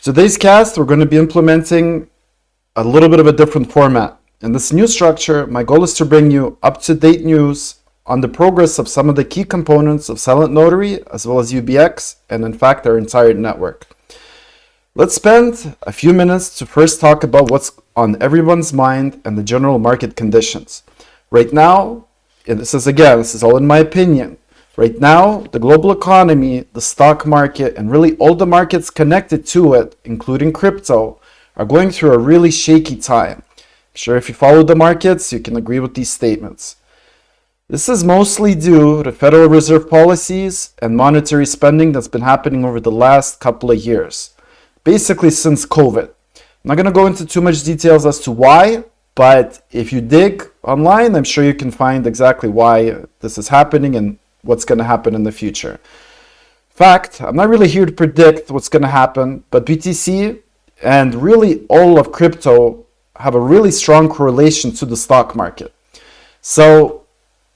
today's cast, we're going to be implementing a little bit of a different format. In this new structure, my goal is to bring you up-to-date news on the progress of some of the key components of SilentNotary, as well as UBX, and in fact, our entire network. Let's spend a few minutes to first talk about what's on everyone's mind and the general market conditions. Right now, and this is all in my opinion, right now, the global economy, the stock market, and really all the markets connected to it, including crypto, are going through a really shaky time. I'm sure if you follow the markets, you can agree with these statements. This is mostly due to Federal Reserve policies and monetary spending that's been happening over the last couple of years, basically since COVID. I'm not going to go into too much details as to why, but if you dig online, I'm sure you can find exactly why this is happening and what's going to happen in the future. In fact, I'm not really here to predict what's going to happen, but BTC and really all of crypto have a really strong correlation to the stock market. So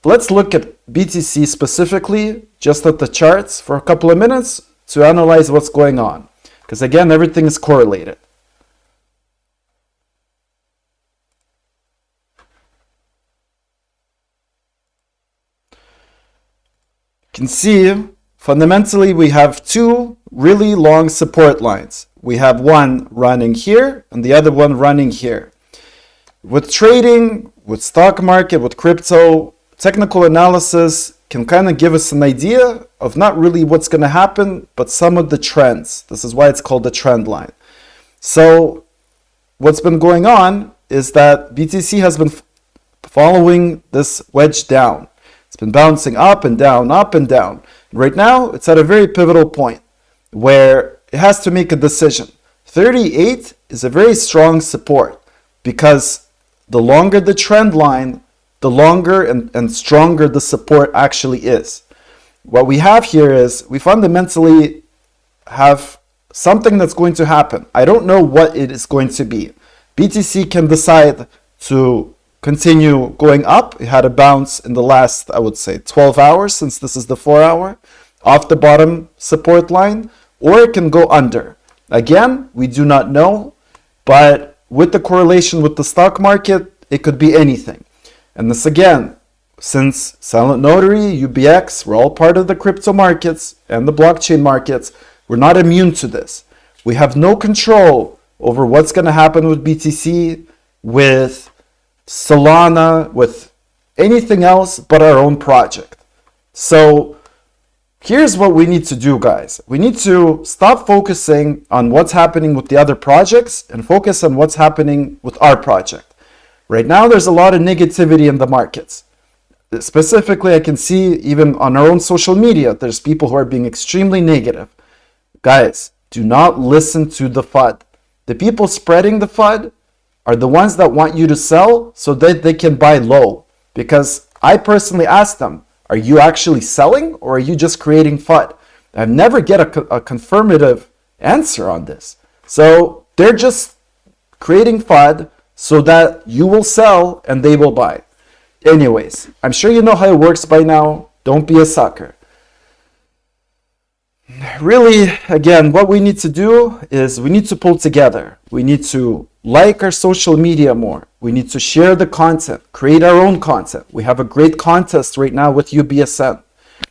let's look at BTC specifically, just at the charts for a couple of minutes to analyze what's going on. Because again, everything is correlated. You can see, fundamentally, we have two really long support lines. We have one running here and the other one running here. With trading, with stock market, with crypto, technical analysis can kind of give us an idea of not really what's going to happen, but some of the trends. This is why it's called the trend line. So what's been going on is that BTC has been following this wedge down. It's been bouncing up and down, up and down. Right now, it's at a very pivotal point where it has to make a decision. 38 is a very strong support because the longer the trend line, the longer and stronger the support actually is. What we have here is we fundamentally have something that's going to happen. I don't know what it is going to be. BTC can decide to continue going up. It had a bounce in the last, I would say, 12 hours, since this is the 4-hour, off the bottom support line, or it can go under. Again, we do not know, but with the correlation with the stock market, it could be anything. And this again, since SilentNotary, UBX, we're all part of the crypto markets and the blockchain markets, we're not immune to this. We have no control over what's going to happen with BTC, with Solana, with anything else but our own project. So here's what we need to do, guys. We need to stop focusing on what's happening with the other projects and focus on what's happening with our project. Right now, there's a lot of negativity in the markets. Specifically, I can see even on our own social media, there's people who are being extremely negative. Guys, do not listen to the FUD. The people spreading the FUD are the ones that want you to sell so that they can buy low. Because I personally asked them, are you actually selling or are you just creating FUD? I never get a confirmative answer on this. So they're just creating FUD so that you will sell and they will buy. Anyways, I'm sure you know how it works by now. Don't be a sucker. Really, again, what we need to do is we need to pull together. We need to like our social media more. We need to share the content, create our own content. We have a great contest right now with UBSN.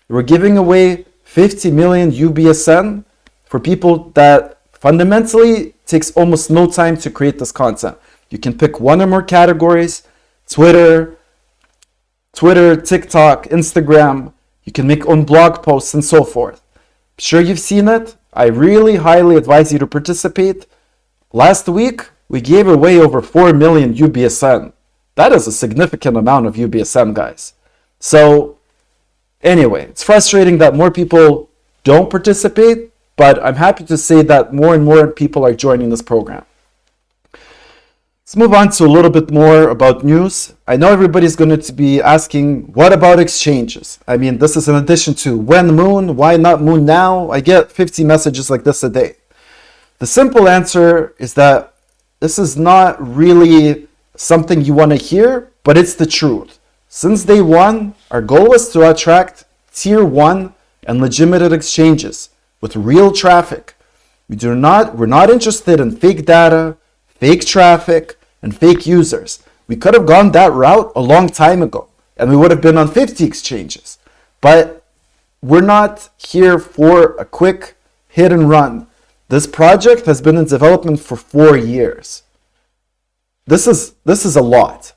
We're giving away 50 million UBSN for people that fundamentally takes almost no time to create this content. You can pick one or more categories: Twitter, TikTok, Instagram. You can make own blog posts and so forth. I'm sure you've seen it. I really highly advise you to participate. Last week, we gave away over 4 million UBSN. That is a significant amount of UBSN, guys. So anyway, it's frustrating that more people don't participate, but I'm happy to say that more and more people are joining this program. Let's move on to a little bit more about news. I know everybody's going to be asking, what about exchanges? I mean, this is in addition to when Moon, why not Moon now? I get 50 messages like this a day. The simple answer is that this is not really something you want to hear, but it's the truth. Since day one, our goal was to attract tier 1 and legitimate exchanges with real traffic. We're not interested in fake data, fake traffic, and fake users. We could have gone that route a long time ago, and we would have been on 50 exchanges. But we're not here for a quick hit and run. This project has been in development for 4 years. This is a lot.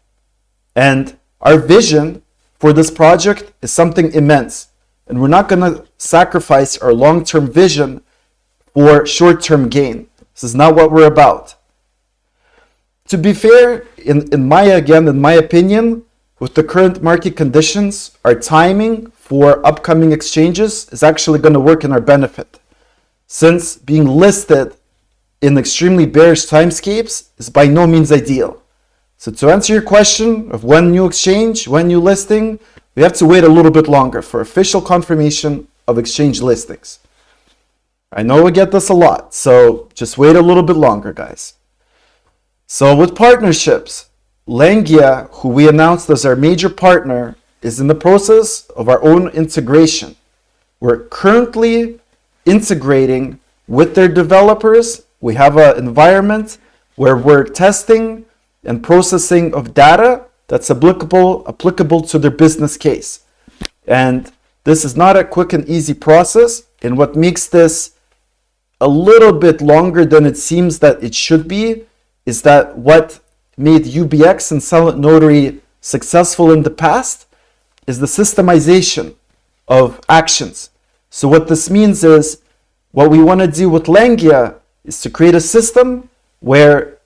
And our vision for this project is something immense. And we're not going to sacrifice our long-term vision for short-term gain. This is not what we're about. To be fair, in my opinion, with the current market conditions, our timing for upcoming exchanges is actually going to work in our benefit, since being listed in extremely bearish timescapes is by no means ideal. So to answer your question of when new exchange, when new listing, we have to wait a little bit longer for official confirmation of exchange listings. I know we get this a lot, so just wait a little bit longer, guys. So with partnerships, Langia, who we announced as our major partner, is in the process of our own integration. We're currently integrating with their developers. We have an environment where we're testing and processing of data that's applicable to their business case. And this is not a quick and easy process. And what makes this a little bit longer than it seems that it should be is that what made UBX and SilentNotary successful in the past is the systemization of actions. So what this means is, what we want to do with Langia is to create a system where,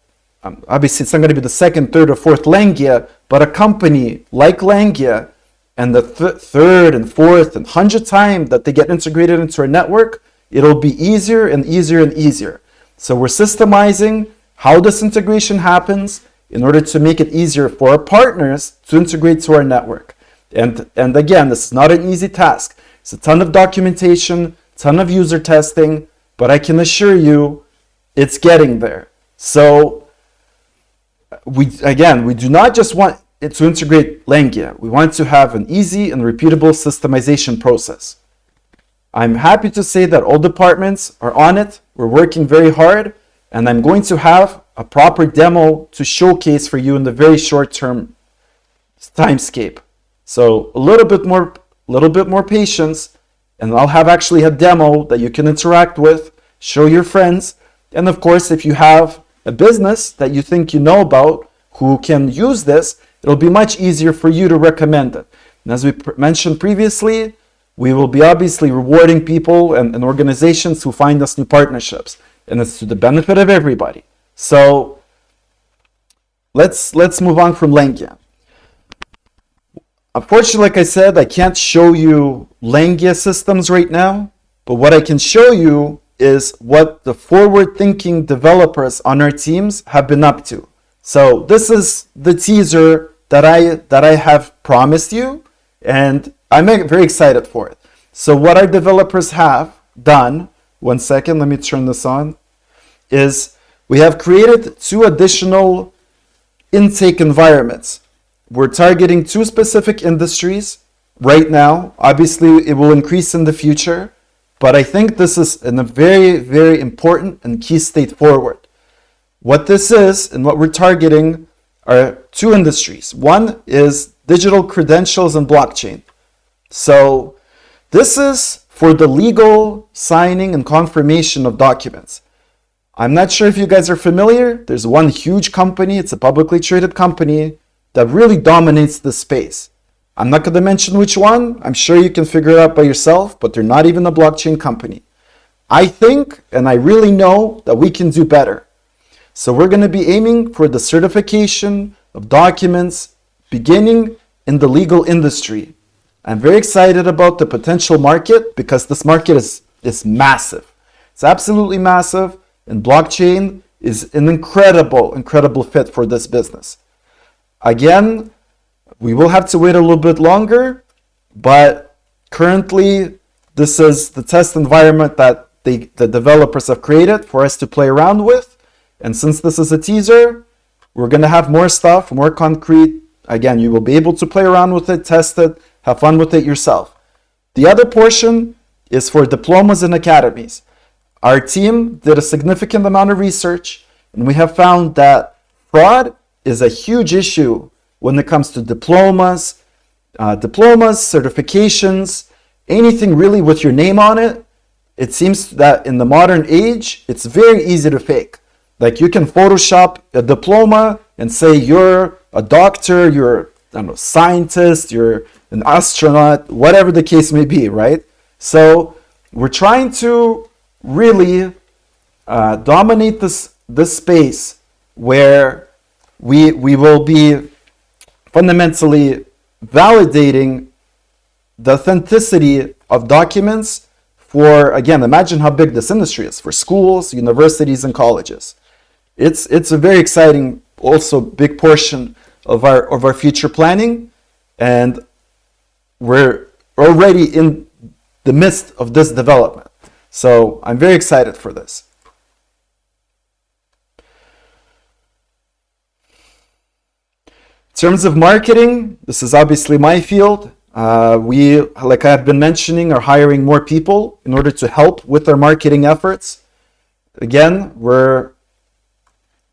obviously it's not going to be the second, third, or fourth Langia, but a company like Langia, and the third and fourth and 100th time that they get integrated into our network, it'll be easier and easier and easier. So we're systemizing how this integration happens in order to make it easier for our partners to integrate to our network. And again, this is not an easy task. It's a ton of documentation, ton of user testing, but I can assure you it's getting there. So we do not just want it to integrate Langia. We want to have an easy and repeatable systemization process. I'm happy to say that all departments are on it. We're working very hard, and I'm going to have a proper demo to showcase for you in the very short term timescape. So a little bit more patience, and I'll have actually a demo that you can interact with, show your friends, and of course, if you have a business that you think you know about who can use this, it'll be much easier for you to recommend it. And as we mentioned previously, we will be obviously rewarding people and organizations who find us new partnerships, and it's to the benefit of everybody. So let's move on from Langia. Unfortunately, like I said, I can't show you Langia systems right now, but what I can show you is what the forward-thinking developers on our teams have been up to. So this is the teaser that I have promised you, and I'm very excited for it. So what our developers have done, one second, let me turn this on, is we have created 2 additional intake environments. We're targeting 2 specific industries right now. Obviously, it will increase in the future, but I think this is a very, very important and key step forward. What this is and what we're targeting are 2 industries. One is digital credentials and blockchain. So this is for the legal signing and confirmation of documents. I'm not sure if you guys are familiar. There's one huge company, it's a publicly traded company, that really dominates this space. I'm not going to mention which one. I'm sure you can figure it out by yourself, but they're not even a blockchain company. I think, and I really know, that we can do better. So we're going to be aiming for the certification of documents beginning in the legal industry. I'm very excited about the potential market because this market is massive. It's absolutely massive, and blockchain is an incredible fit for this business. Again, we will have to wait a little bit longer, but currently this is the test environment that the developers have created for us to play around with. And since this is a teaser, we're going to have more stuff, more concrete. Again, you will be able to play around with it, test it, have fun with it yourself. The other portion is for diplomas and academies. our team did a significant amount of research, and we have found that fraud is a huge issue when it comes to diplomas, certifications, anything really with your name on it. It seems that in the modern age, it's very easy to fake. Like you can Photoshop a diploma and say you're a doctor, you're a scientist, you're an astronaut, whatever the case may be, right? So we're trying to really dominate this space where we will be fundamentally validating the authenticity of documents for, again, imagine how big this industry is for schools, universities, and colleges. It's a very exciting, also big portion of our future planning, and we're already in the midst of this development. So I'm very excited for this. In terms of marketing, this is obviously my field. We, like I've been mentioning, are hiring more people in order to help with our marketing efforts. Again,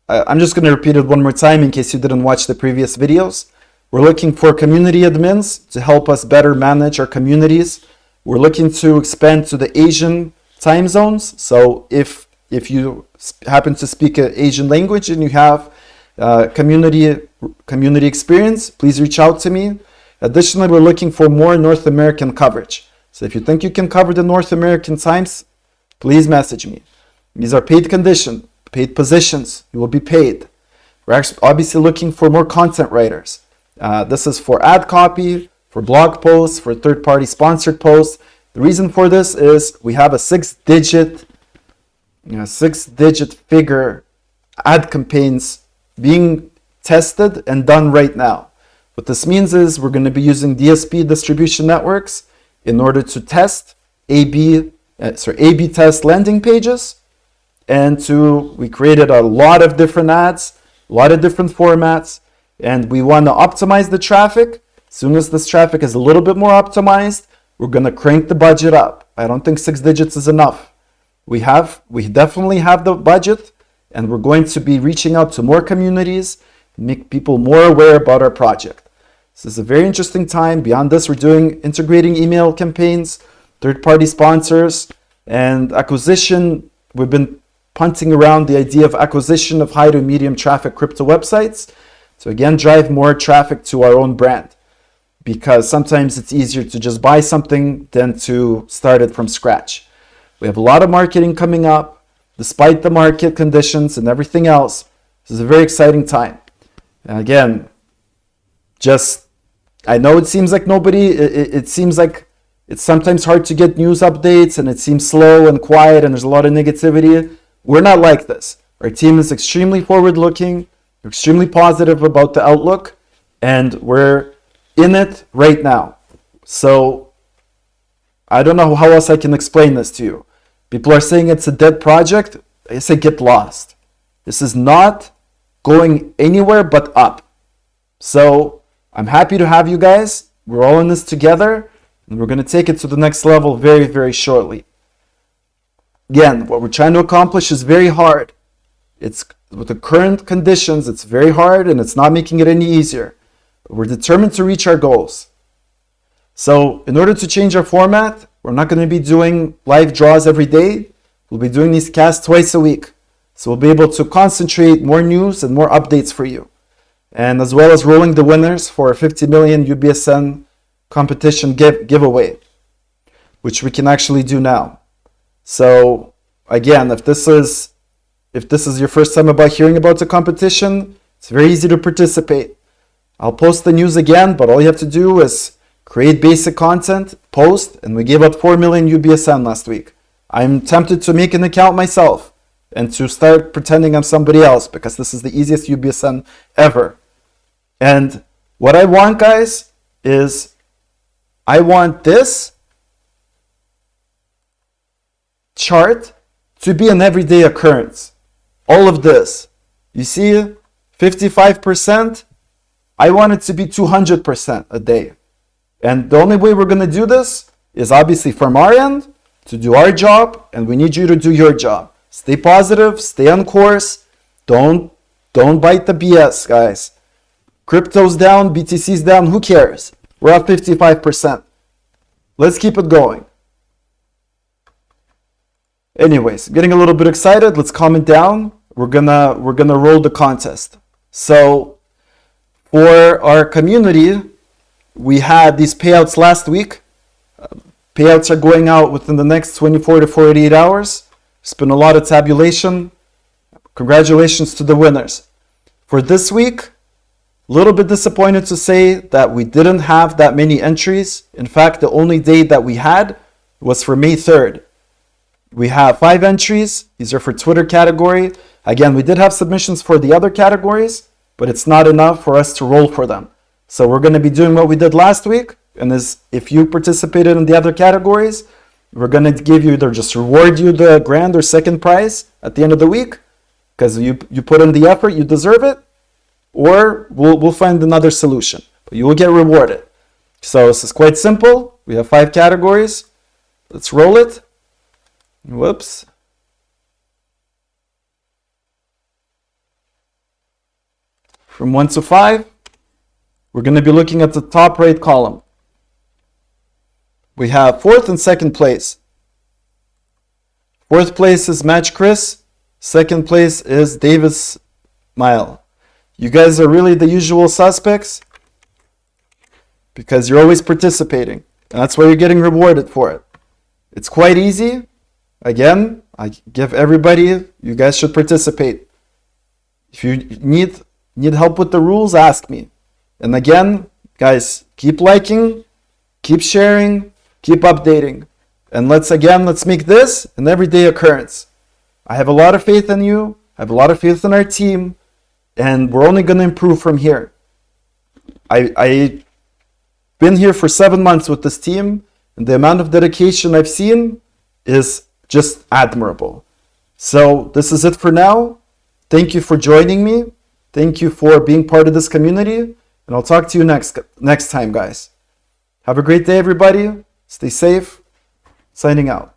I'm just going to repeat it one more time in case you didn't watch the previous videos. We're looking for community admins to help us better manage our communities. We're looking to expand to the Asian time zones. So if you happen to speak an Asian language and you have community experience, please reach out to me. Additionally, we're looking for more North American coverage. So if you think you can cover the North American times, please message me. These are paid conditions, paid positions. You will be paid. We're actually obviously looking for more content writers. This is for ad copy, for blog posts, for third-party sponsored posts. The reason for this is we have a six-digit figure ad campaigns being tested and done right now. What this means is we're going to be using DSP distribution networks in order to test A/B test landing pages, and we created a lot of different ads, a lot of different formats, and we want to optimize the traffic. As soon as this traffic is a little bit more optimized, we're going to crank the budget up. I don't think 6 digits is enough. We definitely have the budget, and we're going to be reaching out to more communities, make people more aware about our project. This is a very interesting time. Beyond this, we're integrating email campaigns, third-party sponsors, and acquisition. We've been punting around the idea of acquisition of high to medium traffic crypto websites to again drive more traffic to our own brand, because sometimes it's easier to just buy something than to start it from scratch. We have a lot of marketing coming up, despite the market conditions and everything else. This is a very exciting time. And again, I know it seems like it seems like it's sometimes hard to get news updates and it seems slow and quiet and there's a lot of negativity. We're not like this. Our team is extremely forward-looking, extremely positive about the outlook, and we're in it right now. So I don't know how else I can explain this to you. People are saying it's a dead project. I say get lost. This is not going anywhere but up. So I'm happy to have you guys. We're all in this together, and we're going to take it to the next level very, very shortly. Again, what we're trying to accomplish is very hard. It's with the current conditions, it's very hard, and it's not making it any easier. But we're determined to reach our goals. So in order to change our format, we're not going to be doing live draws every day. We'll be doing these casts twice a week. So we'll be able to concentrate more news and more updates for you. And as well as rolling the winners for a 50 million UBSN competition giveaway, which we can actually do now. So again, if this is your first time hearing about the competition, it's very easy to participate. I'll post the news again, but all you have to do is create basic content, post, and we gave out 4 million UBSN last week. I'm tempted to make an account myself and to start pretending I'm somebody else, because this is the easiest UBSN ever. And what I want, guys, is I want this chart to be an everyday occurrence. All of this. You see, 55%, I want it to be 200% a day. And the only way we're going to do this is obviously from our end, to do our job, and we need you to do your job. Stay positive, stay on course. Don't bite the BS, guys. Crypto's down, BTC's down, who cares? We're up 55%. Let's keep it going. Anyways, getting a little bit excited. Let's calm it down. We're gonna roll the contest. So for our community, we had these payouts last week. Payouts are going out within the next 24 to 48 hours. There's been a lot of tabulation. Congratulations to the winners. For this week, a little bit disappointed to say that we didn't have that many entries. In fact, the only date that we had was for May 3rd. We have 5 entries. These are for Twitter category. Again, we did have submissions for the other categories, but it's not enough for us to roll for them. So we're going to be doing what we did last week. And if you participated in the other categories, we're going to give you either just reward you the grand or second prize at the end of the week because you put in the effort, you deserve it, or we'll find another solution. But you will get rewarded. So this is quite simple. We have 5 categories. Let's roll it. Whoops. From 1 to 5, we're going to be looking at the top right column. We have 4th and 2nd place. 4th place is Match Chris. 2nd place is Davis Mile. You guys are really the usual suspects because you're always participating. And that's why you're getting rewarded for it. It's quite easy. Again, I give everybody, you guys should participate. If you need help with the rules, ask me. And again, guys, keep liking, keep sharing, keep updating. And let's make this an everyday occurrence. I have a lot of faith in you. I have a lot of faith in our team. And we're only going to improve from here. I've been here for 7 months with this team. And the amount of dedication I've seen is just admirable. So this is it for now. Thank you for joining me. Thank you for being part of this community. And I'll talk to you next time, guys. Have a great day, everybody. Stay safe. Signing out.